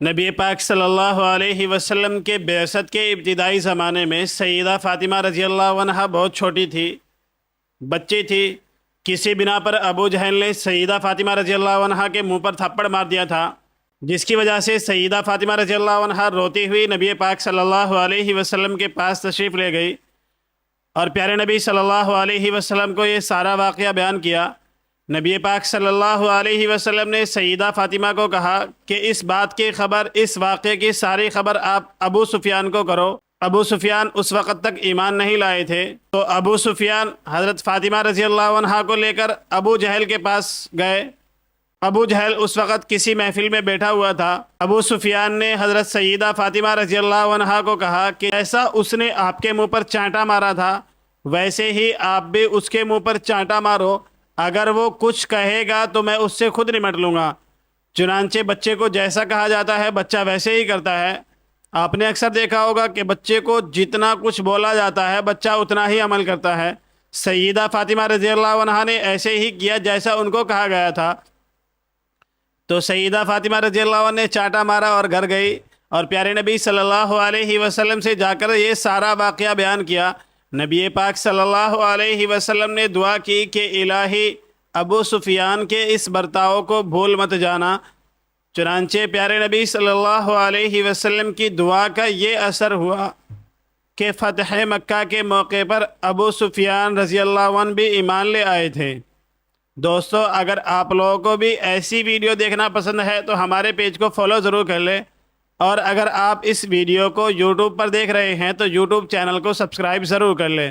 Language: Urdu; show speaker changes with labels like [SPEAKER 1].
[SPEAKER 1] نبی پاک صلی اللہ علیہ وسلم کے بعثت کے ابتدائی زمانے میں سیدہ فاطمہ رضی اللہ عنہا بہت چھوٹی تھی، بچی تھی۔ کسی بنا پر ابو جہل نے سیدہ فاطمہ رضی اللہ عنہا کے منہ پر تھپڑ مار دیا تھا، جس کی وجہ سے سیدہ فاطمہ رضی اللہ عنہا روتی ہوئی نبی پاک صلی اللہ علیہ وسلم کے پاس تشریف لے گئی اور پیارے نبی صلی اللہ علیہ وسلم کو یہ سارا واقعہ بیان کیا۔ نبی پاک صلی اللہ علیہ وسلم نے سیدہ فاطمہ کو کہا کہ اس بات کی خبر، اس واقعے کی ساری خبر آپ ابو سفیان کو کرو۔ ابو سفیان اس وقت تک ایمان نہیں لائے تھے، تو ابو سفیان حضرت فاطمہ رضی اللہ عنہا کو لے کر ابو جہل کے پاس گئے۔ ابو جہل اس وقت کسی محفل میں بیٹھا ہوا تھا۔ ابو سفیان نے حضرت سیدہ فاطمہ رضی اللہ عنہا کو کہا کہ ایسا اس نے آپ کے منہ پر چانٹا مارا تھا، ویسے ہی آپ بھی اس کے منہ پر چانٹا مارو، اگر وہ کچھ کہے گا تو میں اس سے خود نمٹ لوں گا۔ چنانچہ بچے کو جیسا کہا جاتا ہے بچہ ویسے ہی کرتا ہے۔ آپ نے اکثر دیکھا ہوگا کہ بچے کو جتنا کچھ بولا جاتا ہے بچہ اتنا ہی عمل کرتا ہے۔ سیدہ فاطمہ رضی اللہ عنہا نے ایسے ہی کیا جیسا ان کو کہا گیا تھا۔ تو سیدہ فاطمہ رضی اللہ عنہ نے چانٹا مارا اور گھر گئی اور پیارے نبی صلی اللہ علیہ وسلم سے جا کر یہ سارا واقعہ بیان کیا۔ نبی پاک صلی اللہ علیہ وسلم نے دعا کی کہ الہی ابو سفیان کے اس برتاؤ کو بھول مت جانا۔ چنانچہ پیارے نبی صلی اللہ علیہ وسلم کی دعا کا یہ اثر ہوا کہ فتح مکہ کے موقع پر ابو سفیان رضی اللہ عنہ بھی ایمان لے آئے تھے۔ دوستو، اگر آپ لوگوں کو بھی ایسی ویڈیو دیکھنا پسند ہے تو ہمارے پیج کو فالو ضرور کر لیں، اور اگر آپ اس ویڈیو کو یوٹیوب پر دیکھ رہے ہیں تو یوٹیوب چینل کو سبسکرائب ضرور کر لیں۔